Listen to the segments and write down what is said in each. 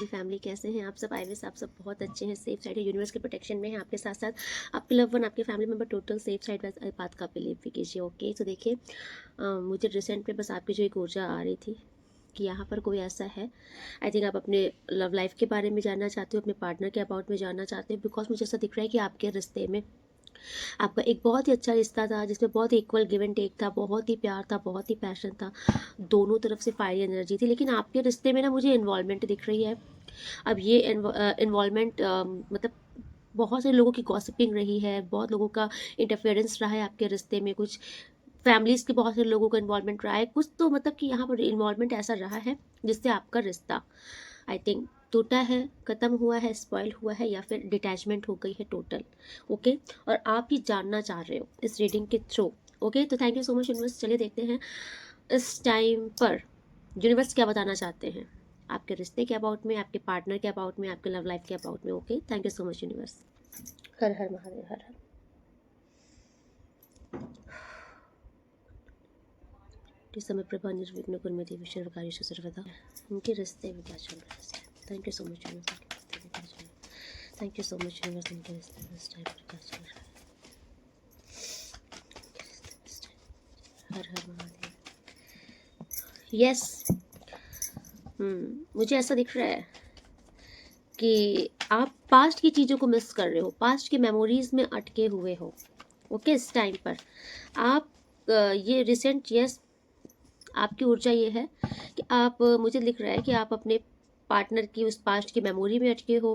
मेरी फैमिली कैसे हैं आप सब? आई विश आप सब बहुत अच्छे हैं, सेफ साइड है, यूनिवर्स के प्रोटेक्शन में है आपके साथ साथ आपके लव वन, आपके family member total safe side बात का बिलीव भी कीजिए। ओके, तो देखिए मुझे रिसेंट में बस आपकी जो एक ऊर्जा आ रही थी कि यहाँ पर कोई ऐसा है। आई थिंक आप अपने लव लाइफ के बारे में जानना चाहते हो, अपने पार्टनर के अबाउट में जानना चाहते हो, बिकॉज मुझे ऐसा दिख रहा है कि आपके रिश्ते में आपका एक बहुत ही अच्छा रिश्ता था जिसमें बहुत इक्वल गिव एंड टेक था, बहुत ही प्यार था, बहुत ही पैशन था, दोनों तरफ से फायरी एनर्जी थी। लेकिन आपके रिश्ते में ना मुझे इन्वॉल्वमेंट दिख रही है। अब ये इन्वॉल्वमेंट मतलब बहुत से लोगों की गॉसिपिंग रही है, बहुत लोगों का इंटरफेरेंस रहा है आपके रिश्ते में, कुछ फैमिलीज़ के बहुत से लोगों का इन्वॉल्वमेंट रहा है, कुछ तो मतलब कि यहाँ पर इन्वॉल्वमेंट ऐसा रहा है जिससे आपका रिश्ता आई थिंक टूटा है, ख़त्म हुआ है, स्पॉइल हुआ है, या फिर डिटैचमेंट हो गई है टोटल। ओके, और आप ये जानना चाह रहे हो इस रीडिंग के थ्रू। ओके, तो thank you so much universe. चलिए देखते हैं इस टाइम पर यूनिवर्स क्या बताना चाहते हैं आपके रिश्ते के अबाउट में, आपके पार्टनर के अबाउट में, आपके लव लाइफ के अबाउट में। Okay, thank you so much universe. हर हर महादेव, हर हर। इस समय प्रभा निर्विघ्न कुर्मति विष्णु कार्य सर्वदा। उनके रिश्ते में क्या चल रहा है? Thank you so much universe. Thank you so much universe. उनके रिश्ते में इस टाइम पर क्या चल रहा है? हर हर महादेव। यस, मुझे ऐसा दिख रहा है कि आप पास्ट की चीज़ों को मिस कर रहे हो, पास्ट की मेमोरीज में अटके हुए हो। ओके, इस टाइम पर आप ये रिसेंट, यस, आपकी ऊर्जा ये है कि आप मुझे दिख रहा है कि आप अपने पार्टनर की उस पास्ट की मेमोरी में अटके हो।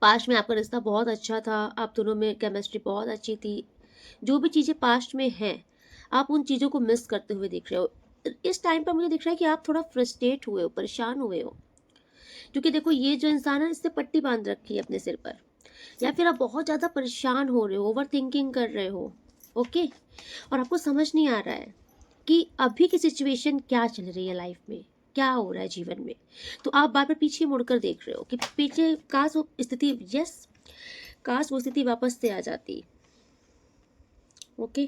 पास्ट में आपका रिश्ता बहुत अच्छा था, आप दोनों में केमिस्ट्री बहुत अच्छी थी। जो भी चीज़ें पास्ट में हैं आप उन चीज़ों को मिस करते हुए दिख रहे हो। इस टाइम पर मुझे दिख रहा है कि आप थोड़ा फ्रस्ट्रेट हुए हो, परेशान हुए हो, क्योंकि देखो ये जो इंसान है इससे पट्टी बांध रखी है अपने सिर पर, या फिर आप बहुत ज़्यादा परेशान हो रहे हो, ओवर थिंकिंग कर रहे हो। ओके, और आपको समझ नहीं आ रहा है कि अभी की सिचुएशन क्या चल रही है लाइफ में, क्या हो रहा है जीवन में। तो आप बार बार पीछे मुड़कर देख रहे हो कि पीछे काश वो स्थिति, यस, काश वो स्थिति वापस से आ जाती। Okay,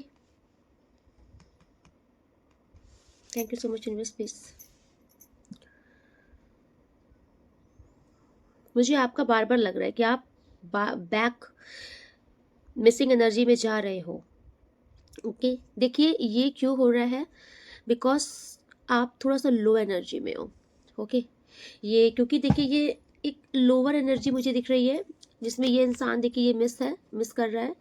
thank you so much universe. Please मुझे आपका बार बार लग रहा है कि आप बैक मिसिंग एनर्जी में जा रहे हो। ओके, देखिए ये क्यों हो रहा है, बिकॉज आप थोड़ा सा लो एनर्जी में हो। ओके, ये क्योंकि देखिए ये एक लोअर एनर्जी मुझे दिख रही है जिसमें ये इंसान देखिए ये मिस कर रहा है,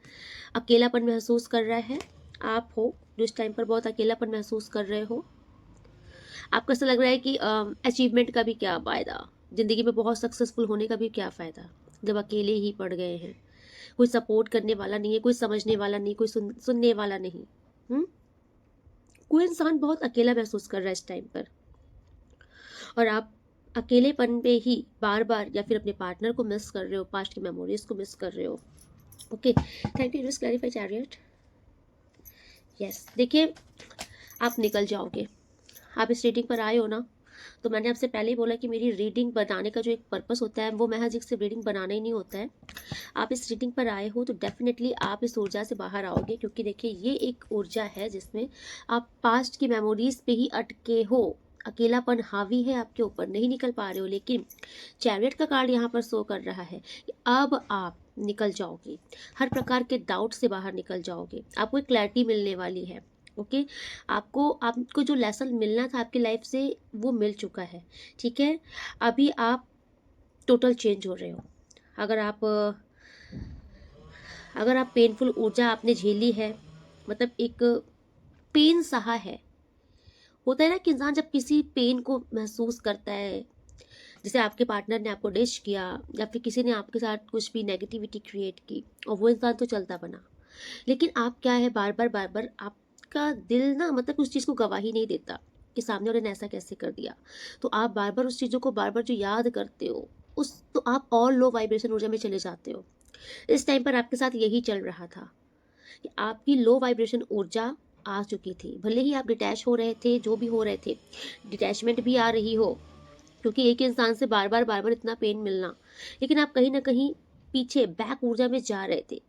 अकेलापन महसूस कर रहा है। आप हो जो इस टाइम पर बहुत अकेलापन महसूस कर रहे हो। आपको ऐसा लग रहा है कि अचीवमेंट का भी क्या फ़ायदा, ज़िंदगी में बहुत सक्सेसफुल होने का भी क्या फ़ायदा, जब अकेले ही पड़ गए हैं, कोई सपोर्ट करने वाला नहीं है, कोई समझने वाला नहीं, कोई सुनने वाला नहीं। हुँ? कोई इंसान बहुत अकेला महसूस कर रहा है इस टाइम पर, और आप अकेलेपन पे ही बार बार या फिर अपने पार्टनर को मिस कर रहे हो, पास्ट की मेमोरीज को मिस कर रहे हो। Okay, thank you just clarify chariot. Yes, देखिए आप निकल जाओगे। आप इस रीडिंग पर आए हो ना, तो मैंने आपसे पहले ही बोला कि मेरी रीडिंग बनाने का जो एक पर्पस होता है वो महज एक सिर्फ रीडिंग बनाना ही नहीं होता है। आप इस रीडिंग पर आए हो तो डेफिनेटली आप इस ऊर्जा से बाहर आओगे, क्योंकि देखिए ये एक ऊर्जा है जिसमें आप पास्ट की मेमोरीज पे ही अटके हो, अकेलापन हावी है आपके ऊपर, नहीं निकल पा रहे हो। लेकिन चैरियट का कार्ड यहाँ पर शो कर रहा है कि अब आप निकल जाओगे, हर प्रकार के डाउट से बाहर निकल जाओगे, आपको एक क्लैरिटी मिलने वाली है। ओके, आपको जो लेसन मिलना था आपकी लाइफ से वो मिल चुका है। ठीक है, अभी आप टोटल चेंज हो रहे हो। अगर आप अगर आप पेनफुल ऊर्जा आपने झेली है, मतलब एक पेन सहा है, होता है ना कि इंसान जब किसी पेन को महसूस करता है, जैसे आपके पार्टनर ने आपको डिश किया या फिर किसी ने आपके साथ कुछ भी नेगेटिविटी क्रिएट की, और वो इंसान तो चलता बना, लेकिन आप क्या है, बार बार आपका दिल ना मतलब उस चीज़ को गवाही नहीं देता कि सामने वाले ने ऐसा कैसे कर दिया। तो आप बार बार उस चीज़ों को बार बार जो याद करते हो, उस तो आप और लो वाइब्रेशन ऊर्जा में चले जाते हो। इस टाइम पर आपके साथ यही चल रहा था कि आपकी लो वाइब्रेशन ऊर्जा आ चुकी थी। भले ही आप डिटैच हो रहे थे, जो भी हो रहे थे, डिटैचमेंट भी आ रही हो, क्योंकि एक इंसान से बार बार इतना पेन मिलना, लेकिन आप कहीं ना कहीं पीछे बैक ऊर्जा में जा रहे थे,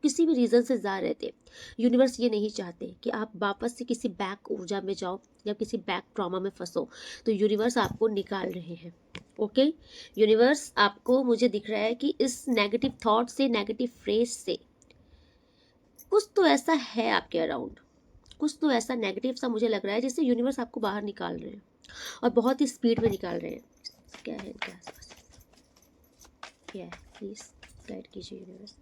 किसी भी रीज़न से जा रहे थे। यूनिवर्स ये नहीं चाहते कि आप वापस से किसी बैक ऊर्जा में जाओ या किसी बैक ट्रॉमा में फंसो, तो यूनिवर्स आपको निकाल रहे हैं। ओके, यूनिवर्स आपको मुझे दिख रहा है कि इस नेगेटिव थॉट से, नेगेटिव फ्रेज से कुछ तो ऐसा है आपके अराउंड, कुछ तो ऐसा नेगेटिव सा मुझे लग रहा है जिससे यूनिवर्स आपको बाहर निकाल रहे हैं और बहुत ही स्पीड में निकाल रहे हैं। क्या है इनके आसपास, क्या है, प्लीज गाइड कीजिए यूनिवर्स।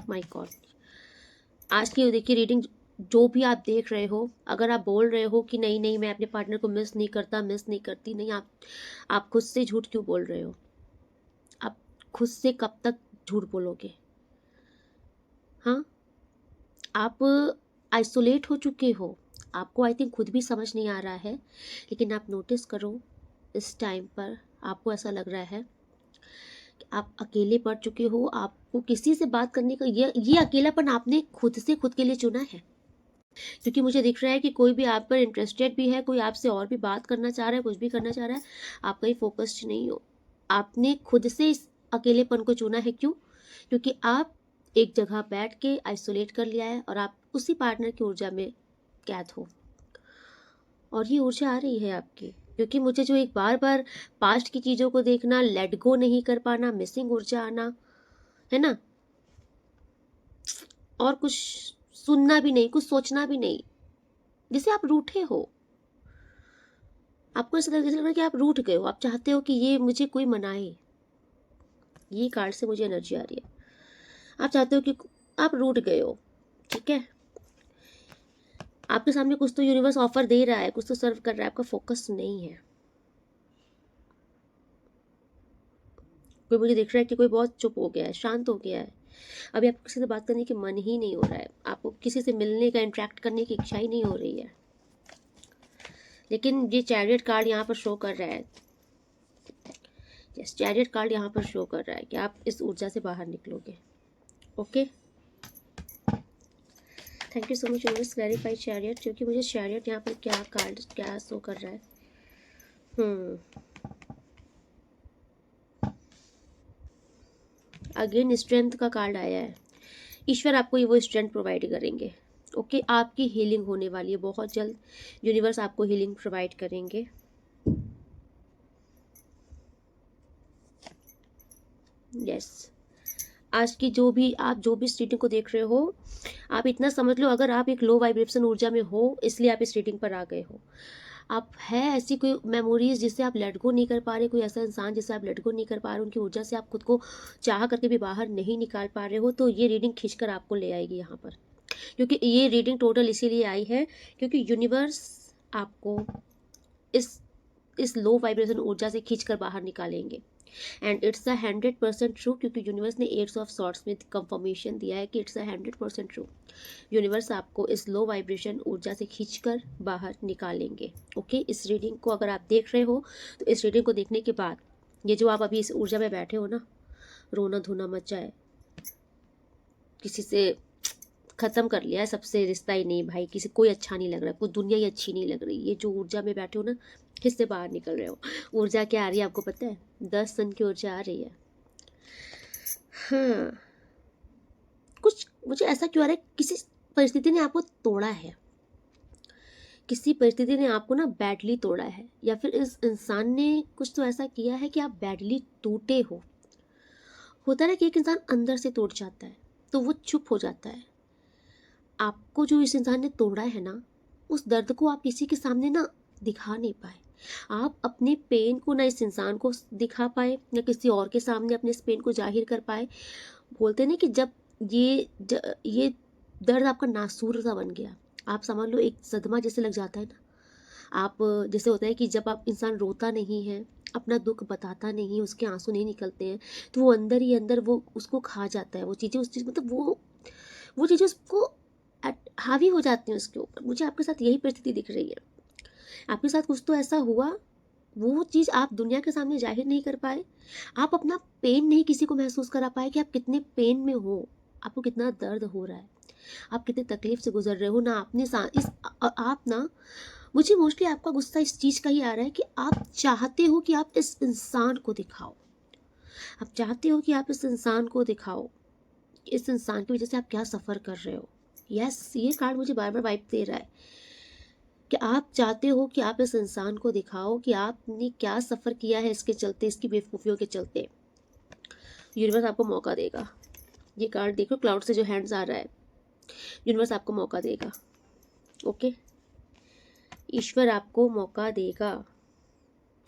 माय गॉड, आज की देखिए रीडिंग, जो भी आप देख रहे हो, अगर आप बोल रहे हो कि नहीं नहीं मैं अपने पार्टनर को मिस नहीं करता, मिस नहीं करती, नहीं, आप खुद से झूठ क्यों बोल रहे हो? आप खुद से कब तक झूठ बोलोगे? हाँ, आप आइसोलेट हो चुके हो, आपको आई थिंक खुद भी समझ नहीं आ रहा है, लेकिन आप नोटिस करो इस टाइम पर आपको ऐसा लग रहा है कि आप अकेले पड़ चुके हो। आपको किसी से बात करने का ये अकेलापन आपने खुद से खुद के लिए चुना है, क्योंकि मुझे दिख रहा है कि कोई भी आप पर इंटरेस्टेड भी है, कोई आपसे और भी बात करना चाह रहा है, कुछ भी करना चाह रहा है, आप कहीं फोकस्ड नहीं हो। आपने खुद से इस अकेलेपन को चुना है। क्यों? क्योंकि आप एक जगह बैठ के आइसोलेट कर लिया है और आप उसी पार्टनर की ऊर्जा में कैद हो, और ये ऊर्जा आ रही है आपकी, क्योंकि मुझे जो एक बार बार पास्ट की चीज़ों को देखना, लेट गो नहीं कर पाना, मिसिंग ऊर्जा आना, है ना, और कुछ सुनना भी नहीं, कुछ सोचना भी नहीं, जैसे आप रूठे हो। आपको ऐसा लग रहा है कि आप रूठ गए हो, आप चाहते हो कि ये मुझे कोई मनाए। ये कार्ड से मुझे एनर्जी आ रही है, आप चाहते हो कि आप रूठ गए हो। ठीक है, आपके सामने कुछ तो यूनिवर्स ऑफर दे रहा है, कुछ तो सर्व कर रहा है, आपका फोकस नहीं है। कोई मुझे दिख रहा है कि कोई बहुत चुप हो गया है, शांत हो गया है, अभी आपको किसी से बात करने की मन ही नहीं हो रहा है, आपको किसी से मिलने का, इंटरेक्ट करने की इच्छा ही नहीं हो रही है। लेकिन ये चैरियट कार्ड यहाँ पर शो कर रहा है, यस, चैरियट कार्ड यहाँ पर शो कर रहा है कि आप इस ऊर्जा से बाहर निकलोगे। Okay, thank you so much universe, clarify chariot, क्योंकि मुझे चैरियट यहाँ पर क्या कार्ड क्या शो कर रहा है। अगेन स्ट्रेंथ का कार्ड आया है, ईश्वर आपको ये वो स्ट्रेंथ प्रोवाइड करेंगे। ओके, आपकी हीलिंग होने वाली है बहुत जल्द, यूनिवर्स आपको हीलिंग प्रोवाइड करेंगे। यस, आज की जो भी इस रीडिंग को देख रहे हो, आप इतना समझ लो, अगर आप एक लो वाइब्रेशन ऊर्जा में हो, इसलिए आप इस रीडिंग पर आ गए हो। आप है ऐसी कोई मेमोरीज जिससे आप लेट गो नहीं कर पा रहे, कोई ऐसा इंसान जिससे आप लेट गो नहीं कर पा रहे, उनकी ऊर्जा से आप खुद को चाह करके भी बाहर नहीं निकाल पा रहे हो, तो ये रीडिंग खींचकर आपको ले आएगी यहाँ पर। क्योंकि ये रीडिंग टोटल इसीलिए आई है क्योंकि यूनिवर्स आपको इस लो वाइब्रेशन ऊर्जा से खींचकर बाहर निकालेंगे। एंड इट्स 100% ट्रू, क्योंकि यूनिवर्स ने एट्स ऑफ सॉर्ट्स में कंफर्मेशन दिया है कि इट्स 100% ट्रू। यूनिवर्स आपको इस लो वाइब्रेशन ऊर्जा से खींचकर बाहर निकालेंगे। ओके, इस रीडिंग को अगर आप देख रहे हो, तो इस रीडिंग को देखने के बाद ये जो आप अभी इस ऊर्जा में बैठे हो ना, रोना धोना मच जाए, किसी से ख़त्म कर लिया है, सबसे रिश्ता ही नहीं भाई, किसी कोई अच्छा नहीं लग रहा, कोई दुनिया ही अच्छी नहीं लग रही, ये जो ऊर्जा में बैठे हो ना, इससे बाहर निकल रहे हो। ऊर्जा क्या आ रही है आपको पता है? 10 सन की ऊर्जा आ रही है। हाँ, कुछ मुझे ऐसा क्यों आ रहा है, किसी परिस्थिति ने आपको तोड़ा है, किसी परिस्थिति ने आपको ना बैडली तोड़ा है, या फिर इस इंसान ने कुछ तो ऐसा किया है कि आप बैडली टूटे हो। होता है ना कि एक इंसान अंदर से टूट जाता है तो वो चुप हो जाता है। आपको जो इस इंसान ने तोड़ा है ना, उस दर्द को आप किसी के सामने ना दिखा नहीं पाए, आप अपने पेन को ना इस इंसान को दिखा पाए, या किसी और के सामने अपने इस पेन को जाहिर कर पाए। बोलते नहीं कि जब ये दर्द आपका नासूर सा बन गया, आप समझ लो एक सदमा जैसे लग जाता है ना। आप जैसे होता है कि जब आप इंसान रोता नहीं है, अपना दुख बताता नहीं, उसके आंसू नहीं निकलते हैं, तो वो अंदर ही अंदर वो उसको खा जाता है, वो चीज़ें उस चीज़ मतलब वो चीज़ें उसको हावी हो जाती हैं उसके ऊपर। मुझे आपके साथ यही परिस्थिति दिख रही है, आपके साथ कुछ तो ऐसा हुआ, वो चीज़ आप दुनिया के सामने जाहिर नहीं कर पाए, आप अपना पेन नहीं किसी को महसूस करा पाए कि आप कितने पेन में हो, आपको कितना दर्द हो रहा है, आप कितने तकलीफ से गुजर रहे हो ना। आपने आप ना, मुझे मोस्टली आपका गुस्सा इस चीज़ का ही आ रहा है कि आप चाहते हो कि आप इस इंसान को दिखाओ, आप चाहते हो कि आप इस इंसान को दिखाओ, इस इंसान की वजह से आप क्या सफ़र कर रहे हो। यस, ये कार्ड मुझे बार बार वाइब दे रहा है कि आप चाहते हो कि आप इस इंसान को दिखाओ कि आपने क्या सफ़र किया है इसके चलते, इसकी बेवकूफ़ियों के चलते। यूनिवर्स आपको मौका देगा। ये कार्ड देखो, क्लाउड से जो हैंड्स आ रहा है, यूनिवर्स आपको मौका देगा। ओके, ईश्वर आपको मौका देगा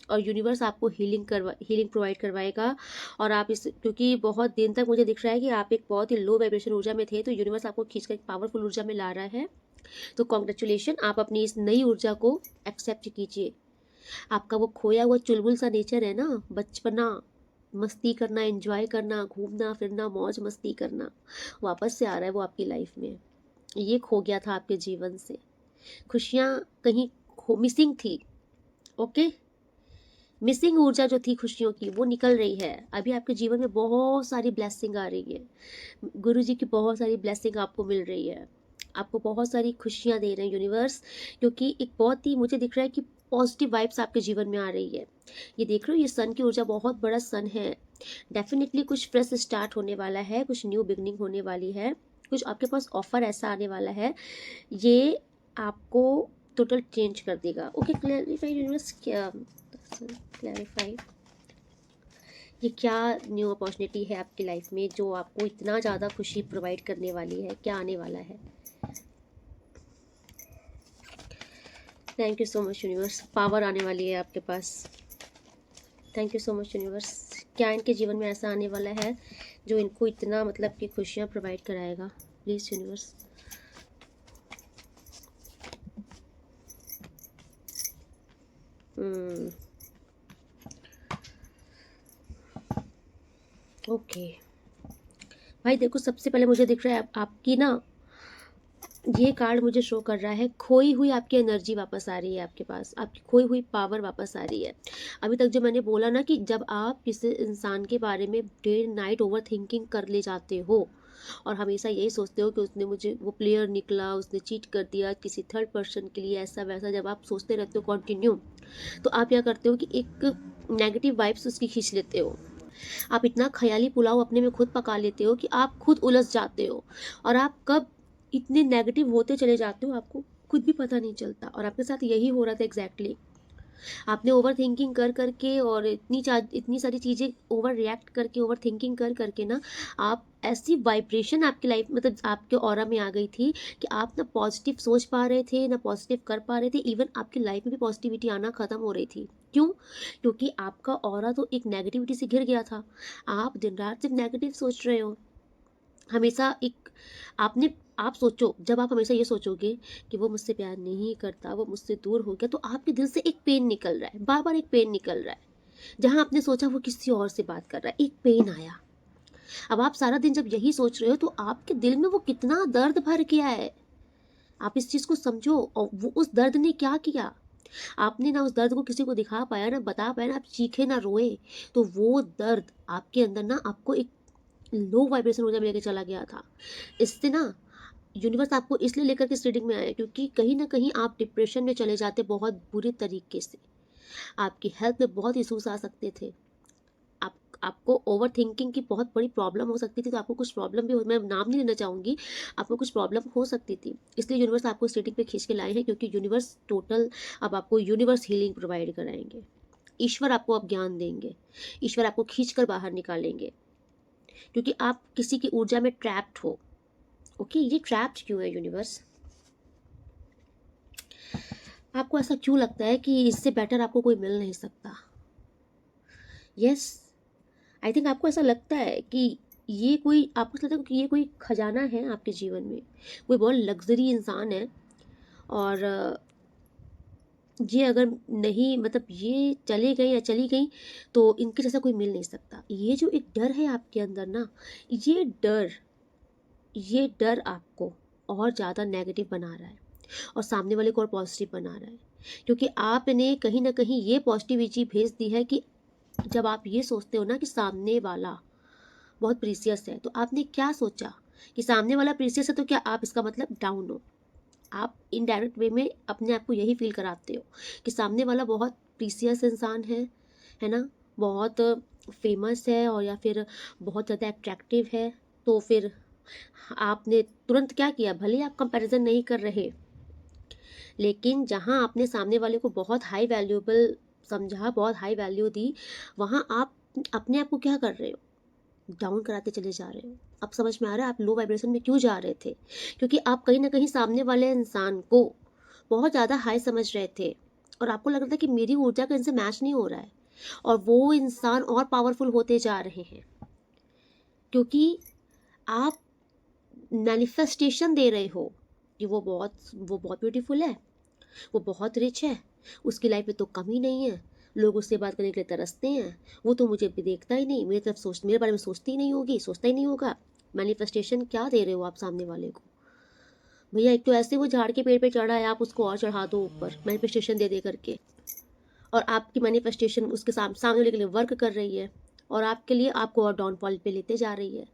और यूनिवर्स आपको हीलिंग प्रोवाइड करवाएगा। और आप इस, क्योंकि बहुत दिन तक मुझे दिख रहा है कि आप एक बहुत ही लो वाइब्रेशन ऊर्जा में थे, तो यूनिवर्स आपको खींचकर एक पावरफुल ऊर्जा में ला रहा है। तो कॉन्ग्रेचुलेशन, आप अपनी इस नई ऊर्जा को एक्सेप्ट कीजिए। आपका वो खोया हुआ चुलबुल सा नेचर है ना, बचपना, मस्ती करना, एंजॉय करना, घूमना फिरना, मौज मस्ती करना, वापस से आ रहा है वो आपकी लाइफ में। ये खो गया था आपके जीवन से, खुशियाँ कहीं मिसिंग थी। ओके, मिसिंग ऊर्जा जो थी खुशियों की, वो निकल रही है। अभी आपके जीवन में बहुत सारी ब्लेसिंग आ रही है, गुरु जी की बहुत सारी ब्लेसिंग आपको मिल रही है, आपको बहुत सारी खुशियाँ दे रहे हैं यूनिवर्स। क्योंकि एक बहुत ही मुझे दिख रहा है कि पॉजिटिव वाइब्स आपके जीवन में आ रही है। ये देख रहे हो, ये सन की ऊर्जा बहुत बड़ा सन है। डेफिनेटली कुछ फ्रेश स्टार्ट होने वाला है, कुछ न्यू बिगनिंग होने वाली है, कुछ आपके पास ऑफर ऐसा आने वाला है, ये आपको टोटल चेंज कर देगा। ओके, क्लैरिफाई यूनिवर्स, क्या क्लैरिफाई, ये क्या न्यू अपॉर्चुनिटी है आपकी लाइफ में जो आपको इतना ज़्यादा खुशी प्रोवाइड करने वाली है, क्या आने वाला है? Thank you so much universe, power आने वाली है आपके पास। Thank you so much universe, क्या इनके जीवन में ऐसा आने वाला है जो इनको इतना मतलब कि खुशियाँ प्रोवाइड कराएगा? Please universe. ओके भाई, देखो सबसे पहले मुझे दिख रहा है आपकी ना, ये कार्ड मुझे शो कर रहा है खोई हुई आपकी एनर्जी वापस आ रही है आपके पास, आपकी खोई हुई पावर वापस आ रही है। अभी तक जो मैंने बोला ना कि जब आप किसी इंसान के बारे में डे नाइट ओवर थिंकिंग कर ले जाते हो और हमेशा यही सोचते हो कि उसने मुझे, वो प्लेयर निकला, उसने चीट कर दिया किसी थर्ड पर्सन के लिए, ऐसा वैसा, जब आप सोचते रहते हो कंटिन्यू, तो आप क्या करते हो कि एक नेगेटिव वाइब्स उसकी खींच लेते हो। आप इतना ख्याली पुलाव अपने में खुद पका लेते हो कि आप खुद उलझ जाते हो और आप कब इतने नेगेटिव होते चले जाते हो आपको खुद भी पता नहीं चलता। और आपके साथ यही हो रहा था एग्जैक्टली। आपने ओवर थिंकिंग कर करके और इतनी सारी चीज़ें ओवर रिएक्ट करके, ओवर थिंकिंग कर करके ना, आप ऐसी वाइब्रेशन आपकी लाइफ मतलब आपके ऑरा में आ गई थी कि आप ना पॉजिटिव सोच पा रहे थे ना पॉजिटिव कर पा रहे थे। इवन आपकी लाइफ में भी पॉजिटिविटी आना ख़त्म हो रही थी। क्यों? क्योंकि आपका ऑरा तो एक नेगेटिविटी से घिर गया था। आप दिन रात सिर्फ नेगेटिव सोच रहे हो हमेशा। एक आपने, आप सोचो, जब आप हमेशा ये सोचोगे कि वो मुझसे प्यार नहीं करता, वो मुझसे दूर हो गया, तो आपके दिल से एक पेन निकल रहा है, बार बार एक पेन निकल रहा है। जहां आपने सोचा वो किसी और से बात कर रहा है, एक पेन आया। अब आप सारा दिन जब यही सोच रहे हो तो आपके दिल में वो कितना दर्द भर गया है, आप इस चीज़ को समझो। और वो उस दर्द ने क्या किया, आपने ना उस दर्द को किसी को दिखा पाया, ना बता पाया, ना आप चीखे ना रोए, तो वो दर्द आपके अंदर ना आपको एक लो वाइब्रेशन ऊर्जा में लेके चला गया था। इससे ना यूनिवर्स आपको इसलिए लेकर के इस रीडिंग में आया क्योंकि कहीं ना कहीं आप डिप्रेशन में चले जाते बहुत बुरे तरीके से, आपकी हेल्थ में बहुत इशूज आ सकते थे, आपको ओवर थिंकिंग की बहुत बड़ी प्रॉब्लम हो सकती थी। तो आपको कुछ प्रॉब्लम भी मैं नाम नहीं लेना चाहूँगी, आपको कुछ प्रॉब्लम हो सकती थी। इसलिए यूनिवर्स आपको इस रीडिंग पे खींच के लाए हैं क्योंकि यूनिवर्स टोटल अब आपको यूनिवर्स हीलिंग प्रोवाइड कराएंगे। ईश्वर आपको अब ज्ञान देंगे, ईश्वर आपको खींच कर बाहर निकालेंगे क्योंकि आप किसी की ऊर्जा में ट्रैप्ड हो। ओके, ये ट्रैप्ड क्यों है यूनिवर्स? आपको ऐसा क्यों लगता है कि इससे बेटर आपको कोई मिल नहीं सकता? यस, आई थिंक आपको ऐसा लगता है कि ये कोई, आपको ऐसा लगता है कि ये कोई खजाना है आपके जीवन में, कोई बहुत लग्जरी इंसान है और ये अगर नहीं, मतलब ये चले गए या चली गई तो इनके जैसा कोई मिल नहीं सकता। ये जो एक डर है आपके अंदर ना, ये डर, ये डर आपको और ज़्यादा नेगेटिव बना रहा है और सामने वाले को और पॉजिटिव बना रहा है क्योंकि आपने कहीं ना कहीं ये पॉजिटिविटी भेज दी है कि जब आप ये सोचते हो ना कि सामने वाला बहुत प्रीसियस है, तो आपने क्या सोचा कि सामने वाला प्रीसियस है तो क्या आप इसका मतलब डाउन हो? आप इनडायरेक्ट वे में अपने आप को यही फील कराते हो कि सामने वाला बहुत प्रीसियस इंसान है ना, बहुत फेमस है और या फिर बहुत ज़्यादा अट्रैक्टिव है। तो फिर आपने तुरंत क्या किया, भले ही आप कंपैरिजन नहीं कर रहे, लेकिन जहाँ आपने सामने वाले को बहुत हाई वैल्यूएबल समझा, बहुत हाई वैल्यू दी, वहाँ आप अपने आप को क्या कर रहे हो, डाउन कराते चले जा रहे हो। अब समझ में आ रहा है आप लो वाइब्रेशन में क्यों जा रहे थे, क्योंकि आप कहीं ना कहीं सामने वाले इंसान को बहुत ज़्यादा हाई समझ रहे थे और आपको लग रहा था कि मेरी ऊर्जा का इनसे मैच नहीं हो रहा है, और वो इंसान और पावरफुल होते जा रहे हैं, क्योंकि आप मैनिफेस्टेशन दे रहे हो कि वो बहुत ब्यूटीफुल है, वो बहुत रिच है, उसकी लाइफ में तो कमी नहीं है, लोग उससे बात करने के लिए तरसते हैं, वो तो मुझे भी देखता ही नहीं, मेरे बारे में सोचती ही नहीं होगी, सोचता ही नहीं होगा। मैनिफेस्टेशन क्या दे रहे हो आप सामने वाले को? भैया एक तो ऐसे वो झाड़ के पेड़ पे चढ़ा है, आप उसको और चढ़ा दो ऊपर मैनिफेस्टेशन दे दे करके, और आपकी मैनिफेस्टेशन उसके सामने वाले के लिए वर्क कर रही है और आपके लिए आपको और डाउनफॉल पे लेते जा रही है।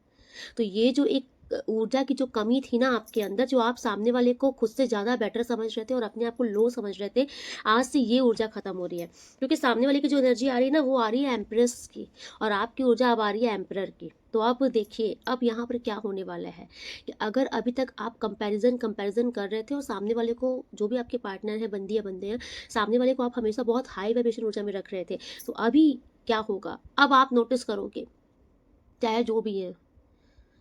तो ये जो एक ऊर्जा की जो कमी थी ना आपके अंदर, जो आप सामने वाले को खुद से ज़्यादा बेटर समझ रहे थे और अपने आप को लो समझ रहे थे, आज से ये ऊर्जा खत्म हो रही है, क्योंकि सामने वाले की जो एनर्जी आ रही है ना, वो आ रही है एम्प्रेस की, और आपकी ऊर्जा अब आ रही है एम्परर की। तो अब देखिए अब यहाँ पर क्या होने वाला है कि अगर अभी तक आप कंपैरिजन कर रहे थे और सामने वाले को, जो भी आपके पार्टनर है, बंदी या बंदे हैं, सामने वाले को आप हमेशा बहुत हाई वाइब्रेशन ऊर्जा में रख रहे थे, तो अभी क्या होगा, अब आप नोटिस करोगे, चाहे जो भी है,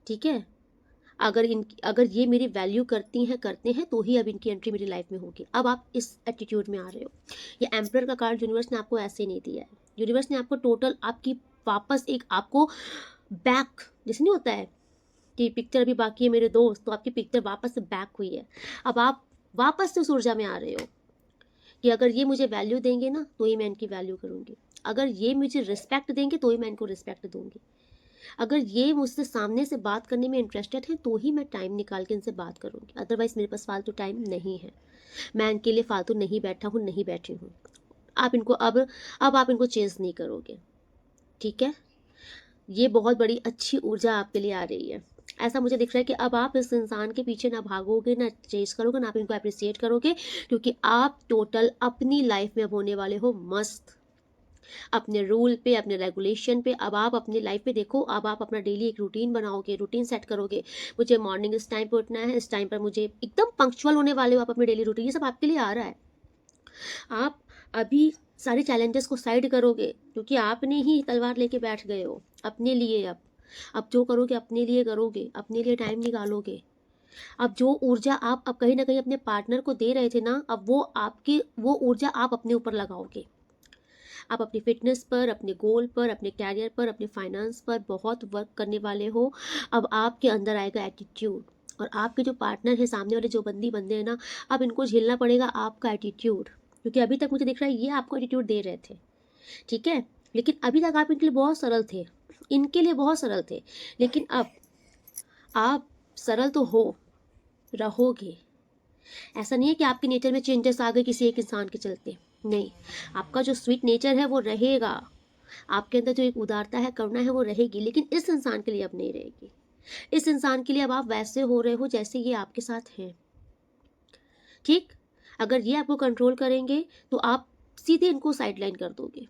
ठीक है, अगर ये मेरी वैल्यू करते हैं तो ही अब इनकी एंट्री मेरी लाइफ में होगी। अब आप इस एटीट्यूड में आ रहे हो। ये एम्परर का कार्ड यूनिवर्स ने आपको ऐसे नहीं दिया है। यूनिवर्स ने आपको टोटल आपकी वापस एक आपको बैक, जैसे नहीं होता है कि पिक्चर अभी बाकी है मेरे दोस्त, तो आपकी पिक्चर वापस से बैक हुई है। अब आप वापस से उस ऊर्जा में आ रहे हो कि अगर ये मुझे वैल्यू देंगे ना तो ही मैं इनकी वैल्यू करूँगी, अगर ये मुझे रिस्पेक्ट देंगे तो ही मैं इनको रिस्पेक्ट दूंगी, अगर ये मुझसे सामने से बात करने में इंटरेस्टेड है तो ही मैं टाइम निकाल के इनसे बात करूँगी, अदरवाइज़ मेरे पास फालतू टाइम नहीं है, मैं इनके लिए फालतू नहीं बैठा हूँ, नहीं बैठी हूँ। आप इनको अब आप इनको चेंज नहीं करोगे, ठीक है। ये बहुत बड़ी अच्छी ऊर्जा आपके लिए आ रही है। ऐसा मुझे दिख रहा है कि अब आप इस इंसान के पीछे ना भागोगे, ना चेज करोगे, ना आप इनको अप्रिसिएट करोगे, क्योंकि आप टोटल अपनी लाइफ में अब होने वाले हो मस्त, अपने रूल पे, अपने रेगुलेशन पे। अब आप अपनी लाइफ पे देखो, अब आप अपना डेली एक रूटीन बनाओगे, रूटीन सेट करोगे, मुझे मॉर्निंग इस टाइम पर उठना है, इस टाइम पर मुझे एकदम पंक्चुअल होने वाले हो आप अपनी डेली रूटीन, ये सब आपके लिए आ रहा है। आप अभी सारे चैलेंजेस को साइड करोगे, क्योंकि आपने ही तलवार लेके बैठ गए हो अपने लिए। अब जो करोगे अपने लिए करोगे, अपने लिए टाइम निकालोगे। अब जो ऊर्जा आप अब कहीं ना कहीं अपने पार्टनर को दे रहे थे ना, अब वो ऊर्जा आप अपने ऊपर लगाओगे। आप अपनी फिटनेस पर, अपने गोल पर, अपने कैरियर पर, अपने फाइनेंस पर बहुत वर्क करने वाले हो। अब आपके अंदर आएगा एटीट्यूड, और आपके जो पार्टनर है, सामने वाले जो बंदे हैं ना, अब इनको झेलना पड़ेगा आपका एटीट्यूड, क्योंकि अभी तक मुझे दिख रहा है ये आपको एटीट्यूड दे रहे थे, ठीक है, लेकिन अभी तक आप इनके लिए बहुत सरल थे, इनके लिए बहुत सरल थे, लेकिन अब आप सरल तो हो, रहोगे। ऐसा नहीं है कि आपके नेचर में चेंजेस आ गए किसी एक इंसान के चलते, नहीं, आपका जो स्वीट नेचर है वो रहेगा, आपके अंदर जो एक उदारता है, करुणा है, वो रहेगी, लेकिन इस इंसान के लिए अब नहीं रहेगी। इस इंसान के लिए अब आप वैसे हो रहे हो जैसे ये आपके साथ हैं, ठीक। अगर ये आपको कंट्रोल करेंगे तो आप सीधे इनको साइडलाइन कर दोगे।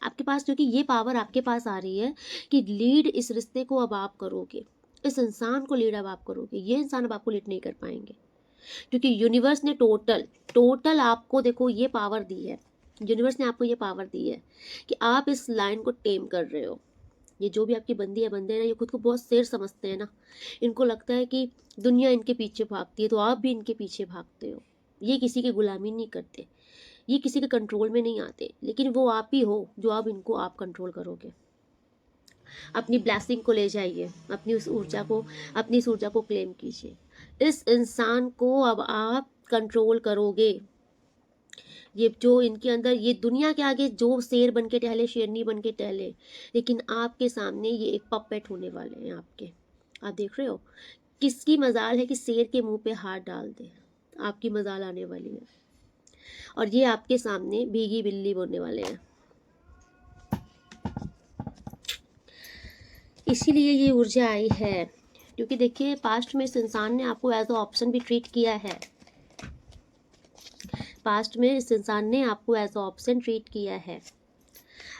आपके पास, क्योंकि ये पावर आपके पास आ रही है कि लीड इस रिश्ते को अब आप करोगे, इस इंसान को लीड अब आप करोगे, ये इंसान अब आपको लीड नहीं कर पाएंगे, क्योंकि यूनिवर्स ने टोटल आपको देखो ये पावर दी है। यूनिवर्स ने आपको ये पावर दी है कि आप इस लाइन को टेम कर रहे हो। ये जो भी आपकी बंदी है, बंदे हैं ना, ये खुद को बहुत शेर समझते हैं ना, इनको लगता है कि दुनिया इनके पीछे भागती है, तो आप भी इनके पीछे भागते हो। ये किसी की गुलामी नहीं करते, ये किसी के कंट्रोल में नहीं आते, लेकिन वो आप ही हो जो अब इनको आप कंट्रोल करोगे। अपनी ब्लेसिंग को ले जाइए, अपनी इस ऊर्जा को क्लेम कीजिए। इस इंसान को अब आप कंट्रोल करोगे। ये जो इनके अंदर, ये दुनिया के आगे जो शेर बन के टहले, शेरनी बन के टहले, लेकिन आपके सामने ये एक पपेट होने वाले हैं आपके। आप देख रहे हो किसकी मजाल है कि शेर के मुंह पे हाथ डाल दे, आपकी मजाल आने वाली है, और ये आपके सामने भीगी बिल्ली बनने वाले हैं। इसीलिए ये ऊर्जा आई है, क्योंकि देखिए पास्ट में इस इंसान ने आपको एज अ ऑप्शन भी ट्रीट किया है, पास्ट में इस इंसान ने आपको एज अ ऑप्शन ट्रीट किया है,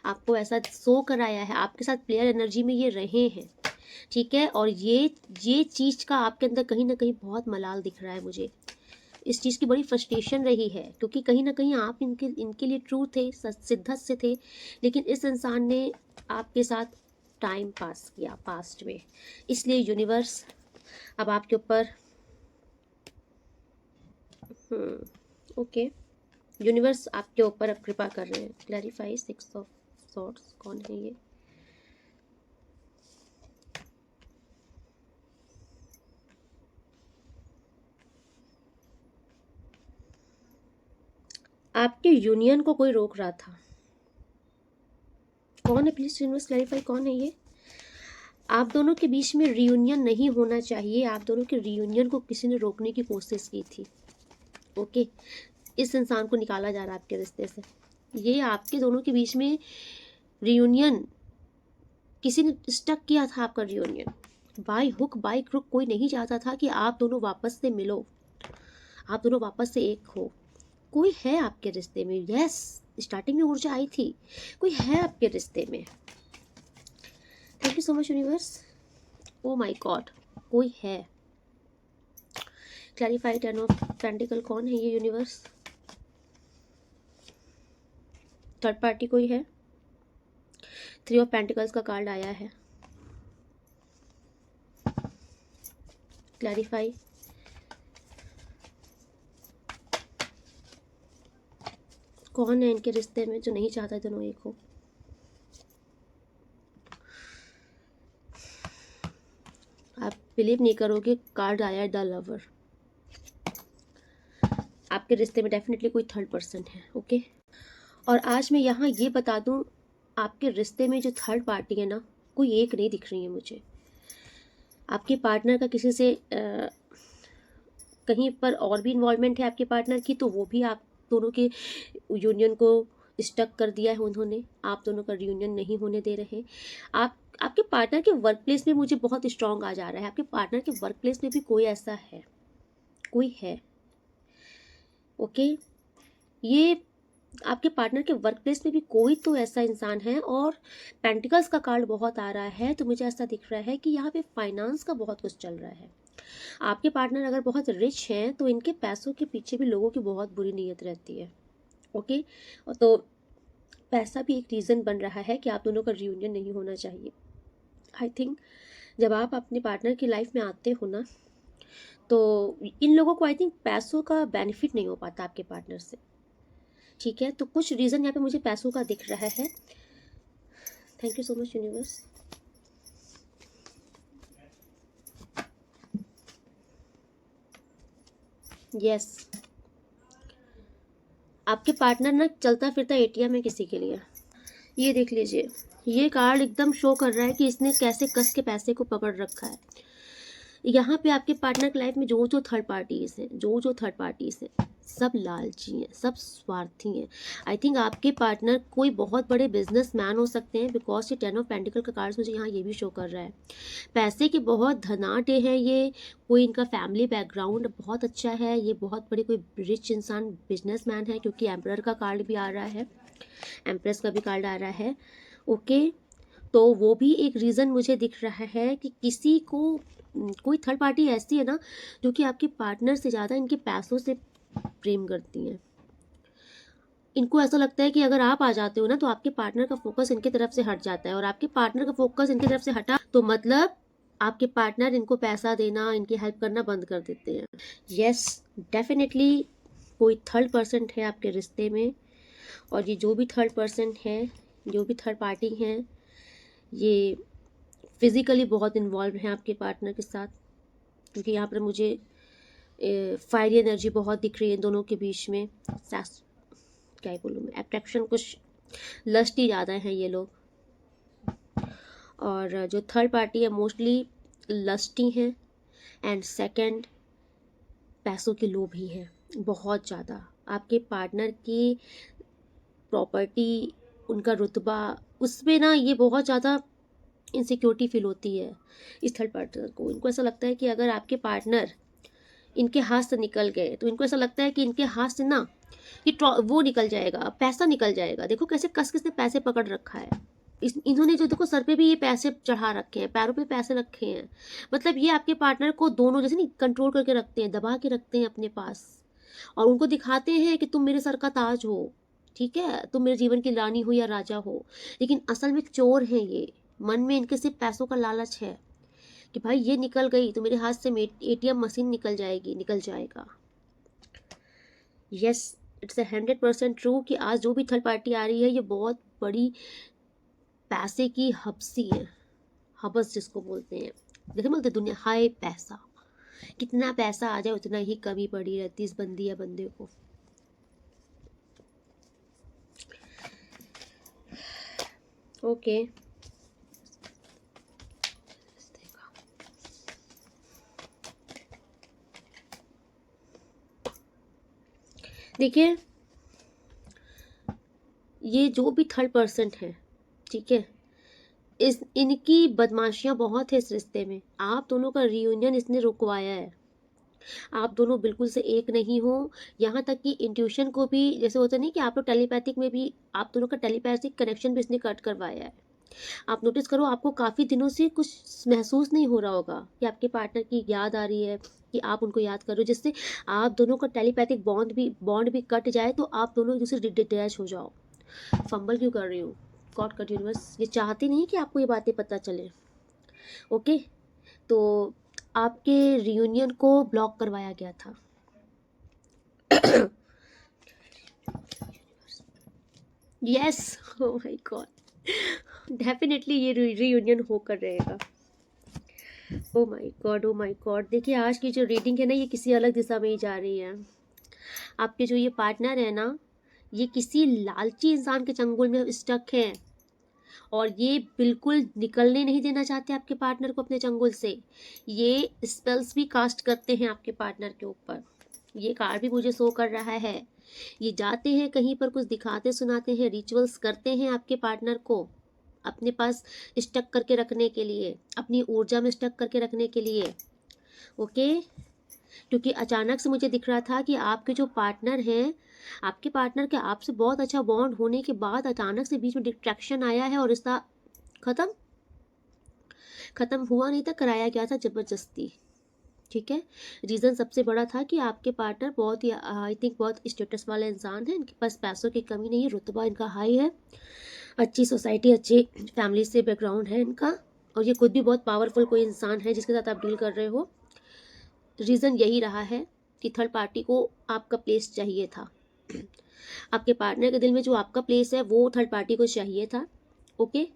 आपको ऐसा शो कराया है, आपके साथ प्लेयर एनर्जी में ये रहे हैं, ठीक है। और ये चीज़ का आपके अंदर कहीं ना कहीं बहुत मलाल दिख रहा है मुझे, इस चीज़ की बड़ी फ्रस्ट्रेशन रही है, क्योंकि कहीं ना कहीं आप इनके इनके लिए ट्रू थे, सिद्धत से थे, लेकिन इस इंसान ने आपके साथ टाइम पास किया पास्ट में। इसलिए यूनिवर्स अब आपके ऊपर ओके, यूनिवर्स आपके ऊपर अब कृपा कर रहे हैं। क्लैरिफाई 6 ऑफ सॉर्ड्स, कौन है ये? आपके यूनियन को कोई रोक रहा था। कौन है? प्लीज यूनिवर्स क्लैरिफाई, कौन है ये? आप दोनों के बीच में रियूनियन नहीं होना चाहिए, आप दोनों के रियूनियन को किसी ने रोकने की कोशिश की थी। ओके, इस इंसान को निकाला जा रहा है आपके रिश्ते से। ये आपके दोनों के बीच में रियूनियन, किसी ने स्टक किया था आपका reunion. By hook by crook कोई नहीं चाहता था कि आप दोनों वापस से मिलो, आप दोनों वापस से एक हो। कोई है आपके रिश्ते में, यस, स्टार्टिंग में ऊर्जा आई थी, कोई है आपके रिश्ते में। Thank you so much universe. Oh my God, कोई है। क्लैरिफाई 10 ऑफ पेंटिकल, कौन है ये यूनिवर्स? थर्ड पार्टी कोई है। 3 ऑफ पेंटिकल्स का कार्ड आया है। क्लैरिफाई। कौन है इनके रिश्ते में जो नहीं चाहता दोनों एक हो? आप बिलीव नहीं करोगे, कार्ड आया है द लवर। आपके रिश्ते में डेफिनेटली कोई थर्ड पर्सन है। ओके, और आज मैं यहाँ ये बता दूँ, आपके रिश्ते में जो थर्ड पार्टी है ना, कोई एक नहीं दिख रही है मुझे। आपके पार्टनर का किसी से कहीं पर और भी इन्वॉल्वमेंट है आपके पार्टनर की, तो वो भी आप दोनों के यूनियन को स्टक कर दिया है उन्होंने, आप दोनों का रियूनियन नहीं होने दे रहे। आपके पार्टनर के वर्क प्लेस में मुझे बहुत स्ट्रांग आ जा रहा है, आपके पार्टनर के वर्क प्लेस में भी कोई ऐसा है, कोई है। ओके, ये आपके पार्टनर के वर्क प्लेस में भी कोई तो ऐसा इंसान है। और पेंटिकल्स का कार्ड बहुत आ रहा है, तो मुझे ऐसा दिख रहा है कि यहाँ पे फाइनेंस का बहुत कुछ चल रहा है। आपके पार्टनर अगर बहुत रिच हैं तो इनके पैसों के पीछे भी लोगों की बहुत बुरी नीयत रहती है। ओके, तो पैसा भी एक रीज़न बन रहा है कि आप दोनों का रियूनियन नहीं होना चाहिए। आई थिंक जब आप अपने पार्टनर की लाइफ में आते हो ना, तो इन लोगों को आई थिंक पैसों का बेनिफिट नहीं हो पाता आपके पार्टनर से। ठीक है, तो कुछ रीज़न यहाँ पे मुझे पैसों का दिख रहा है। Thank you so much universe. Yes, आपके पार्टनर ना चलता फिरता एटीएम है किसी के लिए। ये देख लीजिए, ये कार्ड एकदम शो कर रहा है कि इसने कैसे कस के पैसे को पकड़ रखा है। यहाँ पे आपके पार्टनर की लाइफ में जो थर्ड पार्टीज हैं, जो थर्ड पार्टीज हैं, सब लालची हैं, सब स्वार्थी हैं। आई थिंक आपके पार्टनर कोई बहुत बड़े बिजनेसमैन हो सकते हैं, बिकॉज ये 10 ऑफ पेंटिकल का कार्ड मुझे यहाँ ये भी शो कर रहा है। पैसे के बहुत धनाटे हैं ये, कोई इनका फैमिली बैकग्राउंड बहुत अच्छा है, ये बहुत बड़े कोई रिच इंसान बिजनेसमैन है, क्योंकि एम्परर का कार्ड भी आ रहा है, एम्प्रेस का भी कार्ड आ रहा है। ओके, तो वो भी एक रीज़न मुझे दिख रहा है कि किसी को कोई थर्ड पार्टी ऐसी है ना जो कि आपके पार्टनर से ज़्यादा इनके पैसों से प्रेम करती हैं। इनको ऐसा लगता है कि अगर आप आ जाते हो ना तो आपके पार्टनर का फोकस इनकी तरफ से हट जाता है, और आपके पार्टनर का फोकस इनकी तरफ से हटा तो मतलब आपके पार्टनर इनको पैसा देना, इनकी हेल्प करना बंद कर देते हैं। यस, डेफिनेटली कोई थर्ड पर्सन है आपके रिश्ते में, और ये जो भी थर्ड पर्सन है, जो भी थर्ड पार्टी हैं, ये फिज़िकली बहुत इन्वॉल्व हैं आपके पार्टनर के साथ, क्योंकि यहाँ पर मुझे फायरी एनर्जी बहुत दिख रही है दोनों के बीच में। क्या बोलूँ मैं, अट्रैक्शन, कुछ लस्टी ज़्यादा हैं ये लोग। और जो थर्ड पार्टी है मोस्टली लस्टी हैं, एंड सेकंड पैसों के लोभी हैं बहुत ज़्यादा। आपके पार्टनर की प्रॉपर्टी, उनका रुतबा, उसमें ना ये बहुत ज़्यादा इनसिक्योरिटी फील होती है इस थर्ड पार्टनर को। इनको ऐसा लगता है कि अगर आपके पार्टनर इनके हाथ से निकल गए तो इनको ऐसा लगता है कि इनके हाथ से ना ये वो निकल जाएगा, पैसा निकल जाएगा। देखो कैसे कस किसने पैसे पकड़ रखा है। इन्होंने जो देखो सर पे भी ये पैसे चढ़ा रखे हैं, पैरों पे पैसे रखे हैं, मतलब ये आपके पार्टनर को दोनों जैसे नहीं कंट्रोल करके रखते हैं, दबा के रखते हैं अपने पास। और उनको दिखाते हैं कि तुम मेरे सर का ताज हो, ठीक है, तुम मेरे जीवन की रानी हो या राजा हो, लेकिन असल में चोर हैं ये। मन में इनके सिर्फ पैसों का लालच है कि भाई ये निकल गई तो मेरे हाथ से एटीएम मशीन निकल जाएगी, निकल जाएगा। यस, इट्स 100% ट्रू कि आज जो भी थर्ड पार्टी आ रही है ये बहुत बड़ी पैसे की हबसी है, हबस जिसको बोलते हैं। जैसे बोलते दुनिया हाय पैसा, कितना पैसा आ जाए उतना ही कमी पड़ी रहती इस बंदी या बंदे को। ओके देखिए, ये जो भी थर्ड पर्सन है, ठीक है, इनकी बदमाशियां बहुत है इस रिश्ते में। आप दोनों का रियूनियन इसने रुकवाया है, आप दोनों बिल्कुल से एक नहीं हो। यहाँ तक कि इंट्यूशन को भी, जैसे होता नहीं कि आप लोग टेलीपैथिक में भी, आप दोनों का टेलीपैथिक कनेक्शन भी इसने कट करवाया है। आप नोटिस करो, आपको काफ़ी दिनों से कुछ महसूस नहीं हो रहा होगा कि आपके पार्टनर की याद आ रही है, कि आप उनको याद कर रहे हो, जिससे आप दोनों का टेलीपैथिक बॉन्ड भी कट जाए तो आप दोनों एक दूसरे डिटैच हो जाओ। फंबल क्यों कर रही हूँ? गॉड कट यूनिवर्स ये चाहती नहीं कि आपको ये बातें पता चले। ओके, तो आपके रियूनियन को ब्लॉक करवाया गया था। Yes, oh my God, definitely ये रियूनियन होकर रहेगा। Oh my God, oh my God, देखिए आज की जो रीडिंग है ना, ये किसी अलग दिशा में ही जा रही है। आपके जो ये पार्टनर है ना, ये किसी लालची इंसान के चंगुल में स्टक है, और ये बिल्कुल निकलने नहीं देना चाहते आपके पार्टनर को अपने चंगुल से। ये स्पेल्स भी कास्ट करते हैं आपके पार्टनर के ऊपर, ये कार्ड भी मुझे शो कर रहा है। ये जाते हैं कहीं पर, कुछ दिखाते सुनाते हैं, रिचुअल्स करते हैं आपके पार्टनर को अपने पास स्टक करके रखने के लिए, अपनी ऊर्जा में स्टक करके रखने के लिए। ओके, क्योंकि अचानक से मुझे दिख रहा था कि आपके जो पार्टनर हैं, आपके पार्टनर के आपसे बहुत अच्छा बॉन्ड होने के बाद अचानक से बीच में डिस्ट्रैक्शन आया है और रिश्ता खत्म खत्म हुआ नहीं था, कराया गया था ज़बरदस्ती। ठीक है, रीज़न सबसे बड़ा था कि आपके पार्टनर बहुत ही आई थिंक बहुत स्टेटस वाले इंसान हैं, इनके पास पैसों की कमी नहीं है, रुतबा इनका हाई है, अच्छी सोसाइटी, अच्छी फैमिली से बैकग्राउंड है इनका, और ये खुद भी बहुत पावरफुल कोई इंसान है जिसके साथ आप डील कर रहे हो। रीज़न यही रहा है कि थर्ड पार्टी को आपका प्लेस चाहिए था। आपके पार्टनर के दिल में जो आपका प्लेस है वो थर्ड पार्टी को चाहिए था। ओके,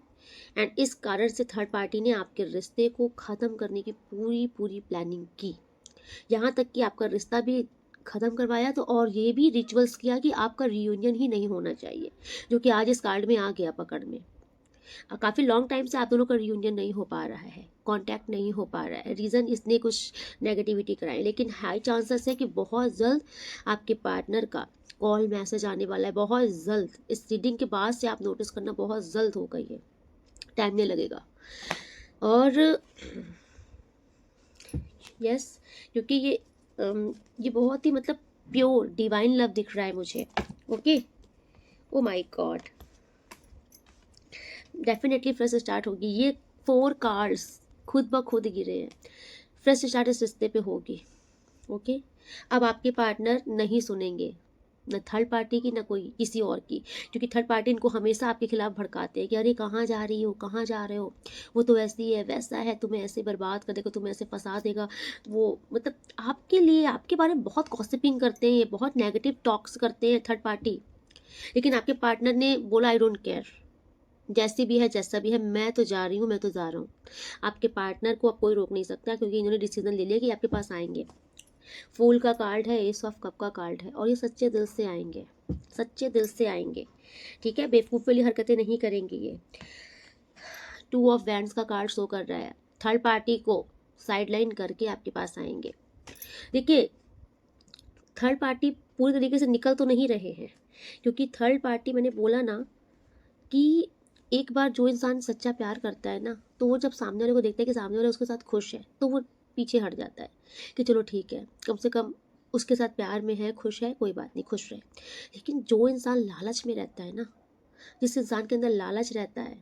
एंड इस कारण से थर्ड पार्टी ने आपके रिश्ते को ख़त्म करने की पूरी पूरी प्लानिंग की, यहाँ तक कि आपका रिश्ता भी ख़त्म करवाया, तो और ये भी रिचुअल्स किया कि आपका रियूनियन ही नहीं होना चाहिए, जो कि आज इस कार्ड में आ गया पकड़ में। काफ़ी लॉन्ग टाइम से आप दोनों का रियूनियन नहीं हो पा रहा है, कांटेक्ट नहीं हो पा रहा है, रीज़न इसने कुछ नेगेटिविटी कराई, लेकिन हाई चांसेस है कि बहुत जल्द आपके पार्टनर का कॉल मैसेज आने वाला है, बहुत जल्द। इस रीडिंग के बाद से आप नोटिस करना बहुत जल्द होगा, ये टाइम नहीं लगेगा। और यस, क्योंकि ये बहुत ही मतलब प्योर डिवाइन लव दिख रहा है मुझे। Okay, oh my God, definitely fresh start होगी। ये 4 कार्ड्स खुद ब खुद गिरे हैं, फ्रेश स्टार्ट इस रिश्ते पे होगी। ओके, अब आपके पार्टनर नहीं सुनेंगे, न थर्ड पार्टी की, न कोई किसी और की, क्योंकि थर्ड पार्टी इनको हमेशा आपके खिलाफ भड़काते हैं कि अरे कहाँ जा रही हो, कहाँ जा रहे हो, वो तो ऐसी है, वैसा है, तुम्हें ऐसे बर्बाद कर देगा, तुम्हें ऐसे फंसा देगा, वो मतलब आपके लिए, आपके बारे में बहुत गॉसिपिंग करते हैं, बहुत नेगेटिव टॉक्स करते हैं थर्ड पार्टी। लेकिन आपके पार्टनर ने बोला आई डोंट केयर, जैसी भी है जैसा भी है, मैं तो जा रही हूँ, मैं तो जा रहा हूँ। आपके पार्टनर को अब कोई रोक नहीं सकता, क्योंकि इन्होंने डिसीजन ले लिया कि आपके पास आएंगे। फूल का कार्ड है, एस ऑफ कप का कार्ड है, और ये सच्चे दिल से आएंगे, सच्चे दिल से आएंगे। ठीक है, बेवकूफ़ वाली हरकतें नहीं करेंगे ये। 2 ऑफ वैंड्स का कार्ड शो कर रहा है, थर्ड पार्टी को साइडलाइन करके आपके पास आएंगे। देखिए, थर्ड पार्टी पूरी तरीके से निकल तो नहीं रहे हैं, क्योंकि थर्ड पार्टी, मैंने बोला ना कि एक बार जो इंसान सच्चा प्यार करता है ना, तो वो जब सामने वाले को देखता है कि सामने वाला उसके साथ खुश है, तो वो पीछे हट जाता है कि चलो ठीक है, कम से कम उसके साथ प्यार में है, खुश है, कोई बात नहीं, खुश रहे। लेकिन जो इंसान लालच में रहता है ना, जिस इंसान के अंदर लालच रहता है,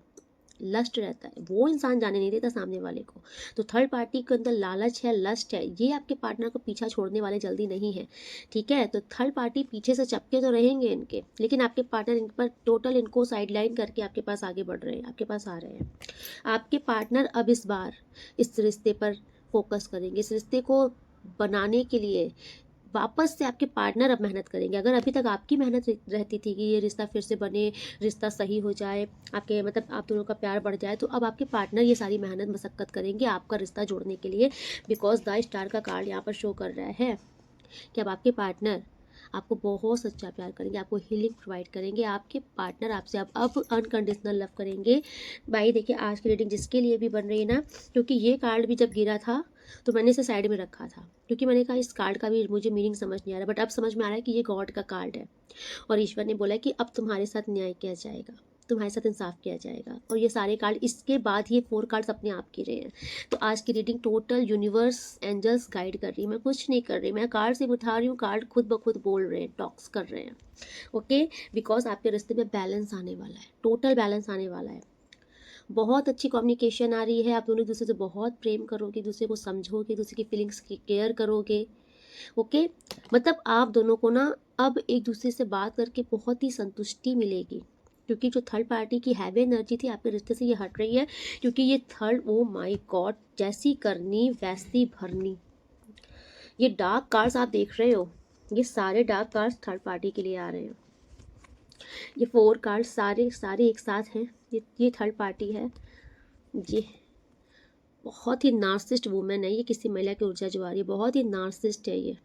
लस्ट रहता है, वो इंसान जाने नहीं देता सामने वाले को। तो थर्ड पार्टी के अंदर लालच है, लस्ट है, ये आपके पार्टनर को पीछा छोड़ने वाले जल्दी नहीं है, ठीक है। तो थर्ड पार्टी पीछे से चपके तो रहेंगे इनके, लेकिन आपके पार्टनर इन पर टोटल इनको साइडलाइन करके आपके पास आगे बढ़ रहे हैं, आपके पास आ रहे हैं। आपके पार्टनर अब इस बार इस रिश्ते पर फोकस करेंगे, इस रिश्ते को बनाने के लिए वापस से आपके पार्टनर अब मेहनत करेंगे। अगर अभी तक आपकी मेहनत रहती थी कि ये रिश्ता फिर से बने, रिश्ता सही हो जाए, आपके मतलब आप दोनों का प्यार बढ़ जाए, तो अब आपके पार्टनर ये सारी मेहनत मशक्कत करेंगे आपका रिश्ता जोड़ने के लिए। बिकॉज द स्टार का कार्ड यहाँ पर शो कर रहा है कि अब आपके पार्टनर आपको बहुत सच्चा प्यार करेंगे, आपको हीलिंग प्रोवाइड करेंगे, आपके पार्टनर आपसे अब अनकंडीशनल लव करेंगे। भाई देखिए, आज की रीडिंग जिसके लिए भी बन रही है ना, क्योंकि ये कार्ड भी जब गिरा था तो मैंने इसे साइड में रखा था, क्योंकि मैंने कहा इस कार्ड का भी मुझे मीनिंग समझ नहीं आ रहा, बट अब समझ में आ रहा है कि ये गॉड का कार्ड है और ईश्वर ने बोला कि अब तुम्हारे साथ न्याय किया जाएगा, तुम्हारे साथ इंसाफ किया जाएगा। और ये सारे कार्ड इसके बाद ये 4 कार्ड्स अपने आप गिरे हैं। तो आज की reading total universe angels guide कर रही है, मैं कुछ नहीं कर रही, मैं कार्ड से उठा रही हूँ, कार्ड खुद ब खुद बोल रहे हैं, टॉक्स कर रहे हैं। ओके, बिकॉज आपके रिश्ते में बैलेंस आने वाला है, टोटल बैलेंस आने वाला है। बहुत अच्छी कम्युनिकेशन आ रही है, आप दोनों एक दूसरे से बहुत प्रेम करोगे, दूसरे को समझोगे, दूसरे की फीलिंग्स की केयर करोगे। ओके, मतलब आप दोनों को ना अब एक दूसरे से बात करके बहुत ही संतुष्टि मिलेगी, क्योंकि जो थर्ड पार्टी की हैवी एनर्जी थी आपके रिश्ते से ये हट रही है। क्योंकि ये थर्ड, ओ माय गॉड, जैसी करनी वैसी भरनी, ये डार्क कार्ड्स आप देख रहे हो, ये सारे डार्क कार्ड्स थर्ड पार्टी के लिए आ रहे हैं। ये 4 कार्ड सारे सारे एक साथ हैं, ये थर्ड पार्टी है। ये बहुत ही नार्सिस्ट वुमेन है, ये किसी महिला की ऊर्जा जो आ रही है, बहुत ही नार्सिस्ट है ये,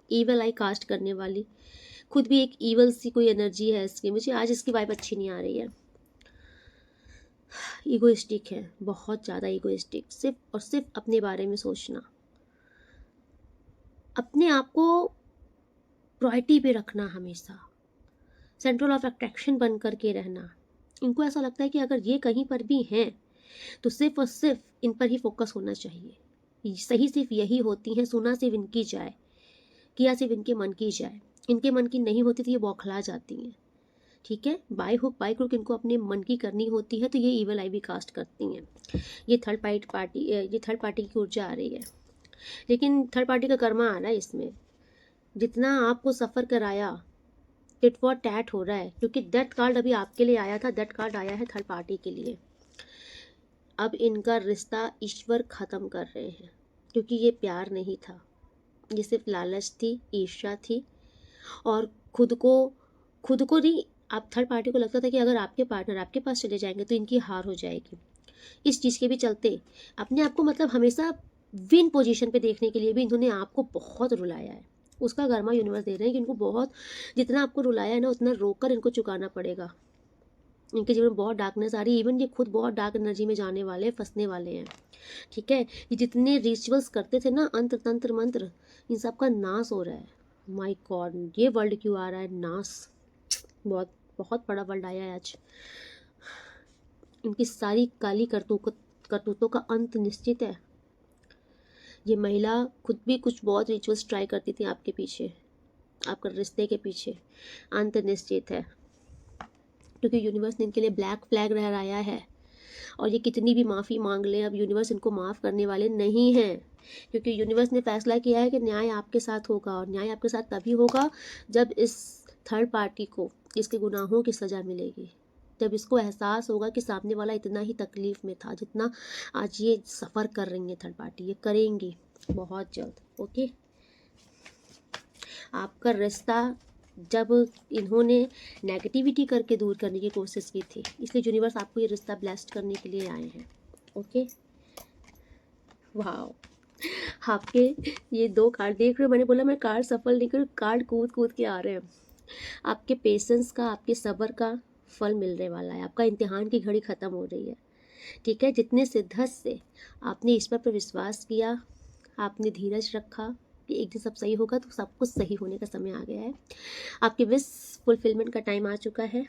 ईवल आई कास्ट करने वाली, खुद भी एक ईवल सी कोई एनर्जी है इसकी। मुझे आज इसकी वाइब अच्छी नहीं आ रही है। ईगोइस्टिक है, बहुत ज़्यादा ईगोइस्टिक, सिर्फ और सिर्फ अपने बारे में सोचना, अपने आप को प्रायोरिटी पे रखना, हमेशा सेंट्रल ऑफ अट्रैक्शन बन करके रहना। इनको ऐसा लगता है कि अगर ये कहीं पर भी हैं तो सिर्फ और सिर्फ इन पर ही फोकस होना चाहिए, सही सिर्फ यही होती हैं, सुना सिर्फ इनकी जाए, किया सिर्फ इनके मन की जाए। इनके मन की नहीं होती तो ये बौखला जाती हैं, ठीक है। बाय हुक बाय क्रुक इनको अपने मन की करनी होती है, तो ये ईवल आई भी कास्ट करती हैं। ये थर्ड पार्टी की ऊर्जा आ रही है, लेकिन थर्ड पार्टी का कर्मा आ रहा है इसमें। जितना आपको सफ़र कराया, टिट फॉर टैट हो रहा है, क्योंकि डेथ कार्ड अभी आपके लिए आया था, डेथ कार्ड आया है थर्ड पार्टी के लिए। अब इनका रिश्ता ईश्वर ख़त्म कर रहे हैं, क्योंकि ये प्यार नहीं था, ये सिर्फ लालच थी, ईर्ष्या थी, और खुद को नहीं, आप थर्ड पार्टी को लगता था कि अगर आपके पार्टनर आपके पास चले जाएंगे तो इनकी हार हो जाएगी। इस चीज़ के भी चलते अपने आप को मतलब हमेशा विन पोजीशन पे देखने के लिए भी इन्होंने आपको बहुत रुलाया है। उसका गर्मा यूनिवर्स दे रहे हैं कि इनको बहुत, जितना आपको रुलाया है ना, उतना रोकर इनको चुकाना पड़ेगा। इनके जीवन में बहुत डार्कनेस आ रही है, इवन ये खुद बहुत डार्क एनर्जी में जाने वाले, फंसने वाले हैं, ठीक है। ये जितने रिचुअल्स करते थे ना, अंतर तंत्र मंत्र, इन सब का नाश हो रहा है। माय गॉड, ये वर्ल्ड क्यों आ रहा है नाश, बहुत बहुत बड़ा वर्ल्ड आया है आज। इनकी सारी काली करतूतों का अंत निश्चित है। ये महिला खुद भी कुछ बहुत रिचुअल्स ट्राई करती थी आपके पीछे, आपके रिश्ते के पीछे, अंत निश्चित है, क्योंकि यूनिवर्स ने इनके लिए ब्लैक फ्लैग लहराया है। और ये कितनी भी माफ़ी मांग लें, अब यूनिवर्स इनको माफ़ करने वाले नहीं हैं, क्योंकि यूनिवर्स ने फैसला किया है कि न्याय आपके साथ होगा, और न्याय आपके साथ तभी होगा जब इस थर्ड पार्टी को इसके गुनाहों की सज़ा मिलेगी, जब इसको एहसास होगा कि सामने वाला इतना ही तकलीफ़ में था जितना आज ये सफ़र कर रही है थर्ड पार्टी, ये करेंगी बहुत जल्द। ओके, आपका रिश्ता जब इन्होंने नेगेटिविटी करके दूर करने की कोशिश की थी, इसलिए यूनिवर्स आपको ये रिश्ता ब्लेस्ड करने के लिए आए हैं। ओके, वाह, आपके ये 2 कार्ड देख रहे हो, मैंने बोला मैं कार्ड सफल नहीं करूँ, कार्ड कूद कूद के आ रहे हैं। आपके पेशेंस का, आपके सब्र का फल मिलने वाला है, आपका इम्तिहान की घड़ी ख़त्म हो रही है, ठीक है। जितने शिद्दत से आपने ईश्वर पर विश्वास किया, आपने धीरज रखा कि एक दिन सब सही होगा, तो सब कुछ सही होने का समय आ गया है। आपकी विश फुलफिलमेंट का टाइम आ चुका है।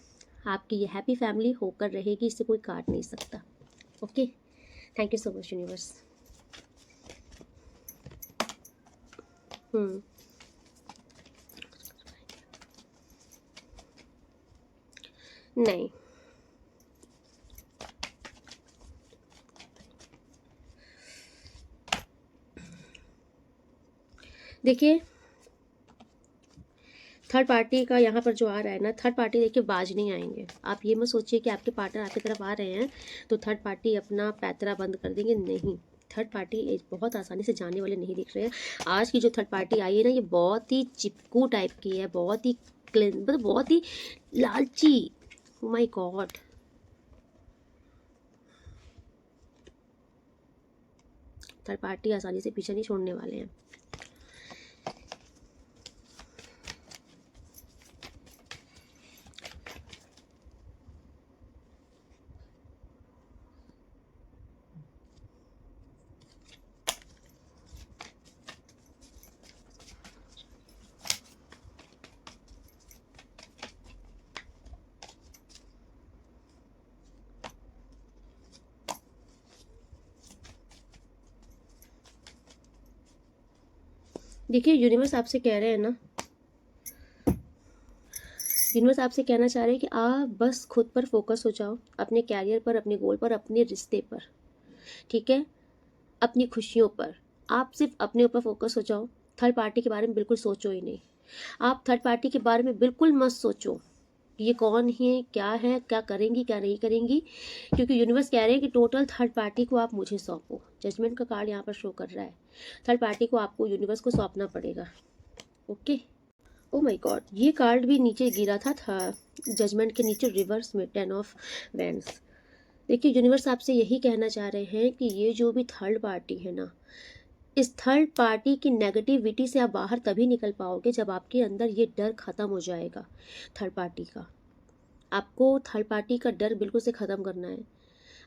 आपकी ये हैप्पी फैमिली होकर रहेगी, इसे कोई काट नहीं सकता। Okay, thank you so much universe. नहीं, देखिए थर्ड पार्टी का यहाँ पर जो आ रहा है ना, थर्ड पार्टी देखिए बाज नहीं आएंगे। आप ये मत सोचिए कि आपके पार्टनर आपकी तरफ आ रहे हैं तो थर्ड पार्टी अपना पैतरा बंद कर देंगे, नहीं। थर्ड पार्टी बहुत आसानी से जाने वाले नहीं दिख रहे हैं। आज की जो थर्ड पार्टी आई है ना, ये बहुत ही चिपकू टाइप की है, बहुत ही मतलब बहुत ही लालची। Oh my God, third party आसानी से पीछे नहीं छोड़ने वाले हैं। देखिए यूनिवर्स आपसे कह रहे हैं ना, यूनिवर्स आपसे कहना चाह रहे हैं कि आप बस खुद पर फोकस हो जाओ, अपने कैरियर पर, अपने गोल पर, अपने रिश्ते पर, ठीक है, अपनी खुशियों पर। आप सिर्फ अपने ऊपर फोकस हो जाओ। थर्ड पार्टी के बारे में बिल्कुल सोचो ही नहीं। आप थर्ड पार्टी के बारे में बिल्कुल मत सोचो ये कौन है, क्या करेंगी, क्या नहीं करेंगी, क्योंकि यूनिवर्स कह रहे हैं कि टोटल थर्ड पार्टी को आप मुझे सौंपो। जजमेंट का कार्ड यहाँ पर शो कर रहा है। थर्ड पार्टी को आपको यूनिवर्स को सौंपना पड़ेगा। ओके। ओ माय गॉड, ये कार्ड भी नीचे गिरा था जजमेंट के नीचे रिवर्स में, 10 ऑफ वैंड्स। देखिए यूनिवर्स आपसे यही कहना चाह रहे हैं कि ये जो भी थर्ड पार्टी है ना, इस थर्ड पार्टी की नेगेटिविटी से आप बाहर तभी निकल पाओगे जब आपके अंदर ये डर खत्म हो जाएगा। थर्ड पार्टी का, आपको थर्ड पार्टी का डर बिल्कुल से ख़त्म करना है।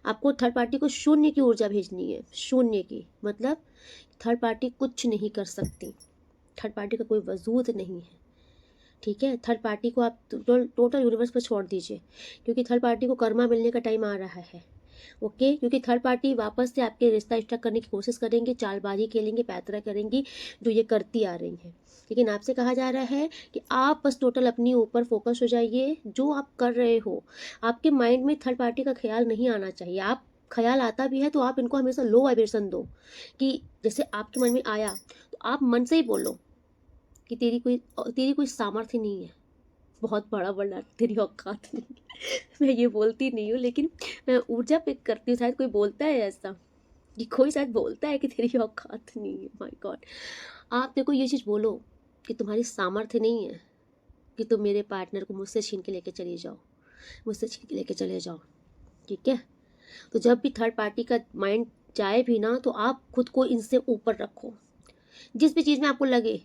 आपको थर्ड पार्टी को शून्य की ऊर्जा भेजनी है, शून्य की, मतलब थर्ड पार्टी कुछ नहीं कर सकती, थर्ड पार्टी का कोई वजूद नहीं है, ठीक है। थर्ड पार्टी को आप टोटल यूनिवर्स पर छोड़ दीजिए, क्योंकि थर्ड पार्टी को कर्मा मिलने का टाइम आ रहा है। ओके, क्योंकि थर्ड पार्टी वापस से आपके रिश्ता स्टक करने की कोशिश करेंगे, चालबाजी खेलेंगे, पैतरा करेंगी, जो ये करती आ रही हैं। लेकिन आपसे कहा जा रहा है कि आप बस टोटल अपनी ऊपर फोकस हो जाइए। जो आप कर रहे हो, आपके माइंड में थर्ड पार्टी का ख्याल नहीं आना चाहिए। आप ख्याल आता भी है तो आप इनको हमेशा लो वाइब्रेशन दो, कि जैसे आपके मन में आया तो आप मन से ही बोलो कि तेरी कोई सामर्थ्य नहीं है, बहुत बड़ा बड़ा तेरी औकात नहीं है। मैं ये बोलती नहीं हूँ, लेकिन मैं ऊर्जा पिक करती हूँ। शायद कोई बोलता है ऐसा, कि कोई शायद बोलता है कि तेरी औकात नहीं है। माय गॉड, आप देखो ये चीज़ बोलो कि तुम्हारी सामर्थ्य नहीं है कि तुम मेरे पार्टनर को मुझसे छीन के लेके चले जाओ, मुझसे छीन के लेके चले जाओ, ठीक है। तो जब भी थर्ड पार्टी का माइंड जाए भी ना, तो आप खुद को इनसे ऊपर रखो। जिस भी चीज़ में आपको लगे,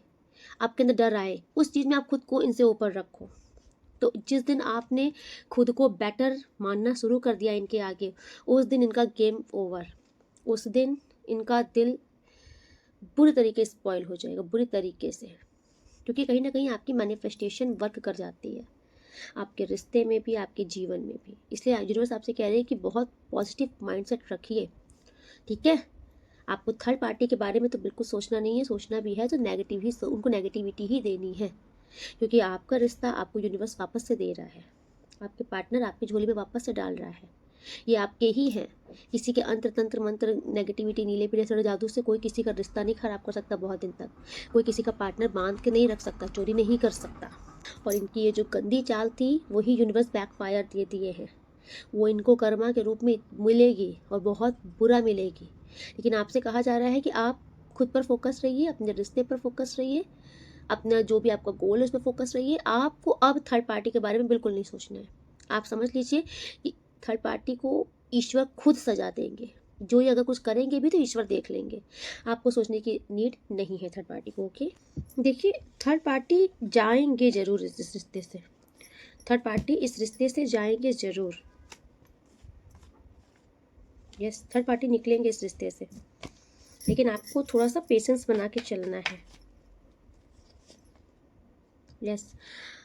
आपके अंदर डर आए, उस चीज़ में आप खुद को इनसे ऊपर रखो। तो जिस दिन आपने खुद को बेटर मानना शुरू कर दिया इनके आगे, उस दिन इनका गेम ओवर, उस दिन इनका दिल बुरी तरीके से स्पॉइल हो जाएगा, बुरी तरीके से। क्योंकि कहीं ना कहीं आपकी मैनिफेस्टेशन वर्क कर जाती है, आपके रिश्ते में भी, आपके जीवन में भी। इसलिए यूनिवर्स आपसे कह रहे हैं कि बहुत पॉजिटिव माइंडसेट रखिए, ठीक है। आपको थर्ड पार्टी के बारे में तो बिल्कुल सोचना नहीं है, सोचना भी है तो नेगेटिव ही, उनको नेगेटिविटी ही देनी है, क्योंकि आपका रिश्ता आपको यूनिवर्स वापस से दे रहा है। आपके पार्टनर आपकी झोली में वापस से डाल रहा है, ये आपके ही हैं। किसी के अंतर तंत्र मंत्र, नेगेटिविटी, नीले पीले सड़े जादू से कोई किसी का रिश्ता नहीं खराब कर सकता बहुत दिन तक। कोई किसी का पार्टनर बांध के नहीं रख सकता, चोरी नहीं कर सकता। और इनकी ये जो गंदी चाल थी, वही यूनिवर्स बैकफायर दे दिए हैं। वो इनको कर्मा के रूप में मिलेगी और बहुत बुरा मिलेगी। लेकिन आपसे कहा जा रहा है कि आप खुद पर फोकस रहिए, अपने रिश्ते पर फोकस रहिए, अपना जो भी आपका गोल है उस पर फोकस रहिए। आपको अब थर्ड पार्टी के बारे में बिल्कुल नहीं सोचना है। आप समझ लीजिए कि थर्ड पार्टी को ईश्वर खुद सजा देंगे। जो ये अगर कुछ करेंगे भी तो ईश्वर देख लेंगे, आपको सोचने की नीड नहीं है थर्ड पार्टी को। ओके, देखिए थर्ड पार्टी जाएंगे ज़रूर इस रिश्ते से, थर्ड पार्टी इस रिश्ते से जाएंगे ज़रूर। यस, थर्ड पार्टी निकलेंगे इस रिश्ते से, लेकिन आपको थोड़ा सा पेशेंस बना के चलना है। यस,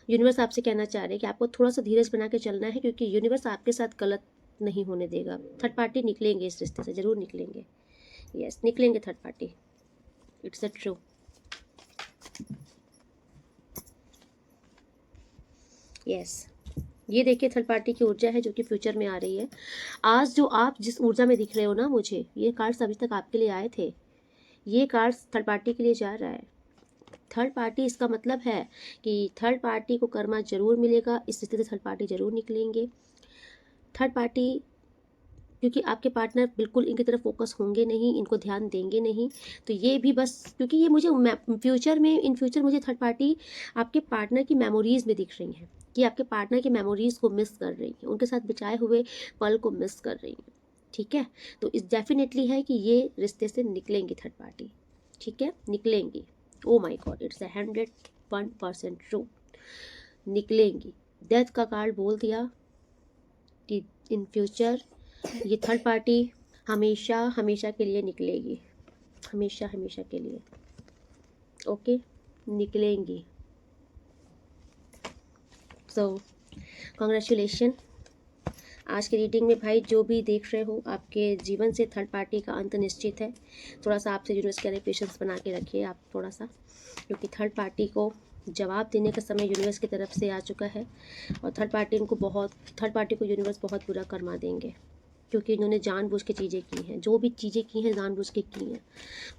यूनिवर्स आपसे कहना चाह रहे हैं कि आपको थोड़ा सा धीरज बना के चलना है, क्योंकि यूनिवर्स आपके साथ गलत नहीं होने देगा। थर्ड पार्टी निकलेंगे इस रिश्ते से, ज़रूर निकलेंगे। यस, निकलेंगे third party, it's a true. Yes, ये देखिए थर्ड पार्टी की ऊर्जा है जो कि फ्यूचर में आ रही है। आज जो आप जिस ऊर्जा में दिख रहे हो ना मुझे, ये कार्ड्स अभी तक आपके लिए आए थे, ये कार्ड्स थर्ड पार्टी के लिए जा रहा है। थर्ड पार्टी इसका मतलब है कि थर्ड पार्टी को कर्मा जरूर मिलेगा, इस स्थिति से थर्ड पार्टी जरूर निकलेंगे। थर्ड पार्टी, क्योंकि आपके पार्टनर बिल्कुल इनकी तरफ फोकस होंगे नहीं, इनको ध्यान देंगे नहीं, तो ये भी बस, क्योंकि ये मुझे फ्यूचर में, इन फ्यूचर मुझे थर्ड पार्टी आपके पार्टनर की मेमोरीज में दिख रही हैं कि आपके पार्टनर की मेमोरीज को मिस कर रही हैं, उनके साथ बिताए हुए पल को मिस कर रही हैं। ठीक है, तो इस डेफिनेटली है कि ये रिश्ते से निकलेंगी थर्ड पार्टी। ठीक है, निकलेंगी। ओ माई गॉड, इट्स 101% ट्रू, निकलेंगी। डेथ का कार्ड बोल दिया कि इन फ्यूचर ये थर्ड पार्टी हमेशा हमेशा के लिए निकलेगी, हमेशा हमेशा के लिए। ओके, निकलेंगी। So congratulation. आज की रीडिंग में भाई जो भी देख रहे हो, आपके जीवन से थर्ड पार्टी का अंत निश्चित है। थोड़ा सा आपसे यूनिवर्स के पेशेंस बना के रखिए आप थोड़ा सा, क्योंकि थर्ड पार्टी को जवाब देने का समय यूनिवर्स की तरफ से आ चुका है। और थर्ड पार्टी को यूनिवर्स बहुत बुरा कर्मा देंगे, क्योंकि इन्होंने जानबूझ के चीज़ें की हैं, जो भी चीज़ें की हैं जानबूझ के की हैं।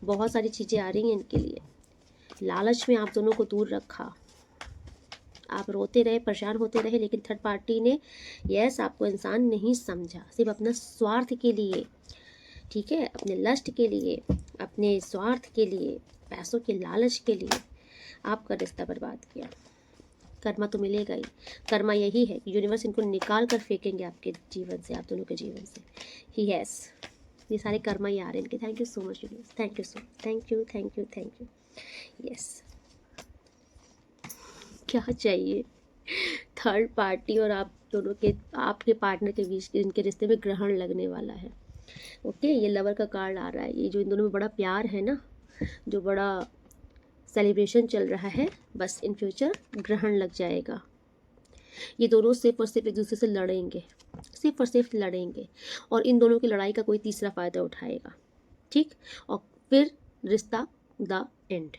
बहुत सारी चीज़ें आ रही हैं इनके लिए, लालच में आप दोनों को दूर रखा, आप रोते रहे, परेशान होते रहे, लेकिन थर्ड पार्टी ने यस आपको इंसान नहीं समझा, सिर्फ अपना स्वार्थ के लिए, ठीक है, अपने लस्ट के लिए, अपने स्वार्थ के लिए, पैसों के लालच के लिए आपका रिश्ता बर्बाद किया। कर्मा तो मिलेगा ही, कर्मा यही है कि यूनिवर्स इनको निकाल कर फेंकेंगे आपके जीवन से, आप दोनों के जीवन से ही। यस, ये सारे कर्मा ही आ रहे हैं इनके। Thank you so much universe, thank you so, thank you thank you thank you. Yes, क्या चाहिए? थर्ड पार्टी और आप दोनों के, आपके पार्टनर के बीच इनके रिश्ते में ग्रहण लगने वाला है। ओके, ये लवर का कार्ड आ रहा है। ये जो इन दोनों में बड़ा प्यार है ना, जो बड़ा सेलिब्रेशन चल रहा है, बस इन फ्यूचर ग्रहण लग जाएगा। ये दोनों सिर्फ और सिर्फ एक दूसरे से लड़ेंगे, सिर्फ और सिर्फ लड़ेंगे, और इन दोनों की लड़ाई का कोई तीसरा फ़ायदा उठाएगा। ठीक, और फिर रिश्ता द एंड,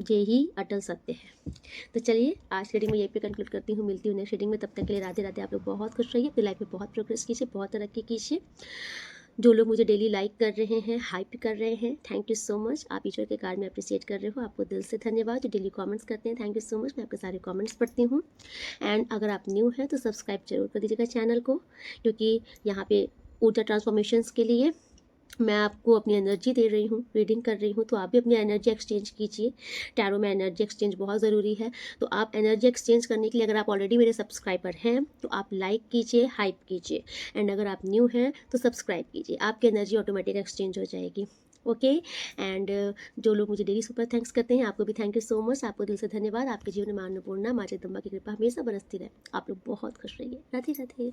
यही अटल सत्य है। तो चलिए आज की रीडिंग में यहीं पे कंक्लूड करती हूँ, मिलती हूँ नेक्स्ट रीडिंग में। तब तक के लिए राधे राधे। आप लोग बहुत खुश रहिए, अपनी लाइफ में बहुत प्रोग्रेस कीजिए, बहुत तरक्की कीजिए। जो लोग मुझे डेली लाइक कर रहे हैं, हाइप कर रहे हैं, थैंक यू सो मच। आप ईश्वर के कार्य में अप्रिशिएट कर रहे हो, आपको दिल से धन्यवाद। जो डेली कमेंट्स करते हैं, थैंक यू सो मच, मैं आपके सारे कमेंट्स पढ़ती हूँ। एंड अगर आप न्यू हैं तो सब्सक्राइब जरूर कर दीजिएगा चैनल को, क्योंकि यहाँ पे ऊर्जा ट्रांसफॉर्मेशंस के लिए मैं आपको अपनी एनर्जी दे रही हूँ, रीडिंग कर रही हूँ, तो आप भी अपनी एनर्जी एक्सचेंज कीजिए। टैरो में एनर्जी एक्सचेंज बहुत ज़रूरी है। तो आप एनर्जी एक्सचेंज करने के लिए, अगर आप ऑलरेडी मेरे सब्सक्राइबर हैं तो आप लाइक कीजिए, हाइप कीजिए, एंड अगर आप न्यू हैं तो सब्सक्राइब कीजिए, आपकी एनर्जी ऑटोमेटिक एक्सचेंज हो जाएगी। ओके, एंड जो लोग मुझे डेली सुपर थैंक्स करते हैं, आपको भी थैंक यू सो मच, आपको दिल से धन्यवाद। आपके जीवन में अन्नपूर्णा माँ जगदम्बा की कृपा हमेशा बरसती रहे। आप लोग बहुत खुश रहिए। राधे राधे।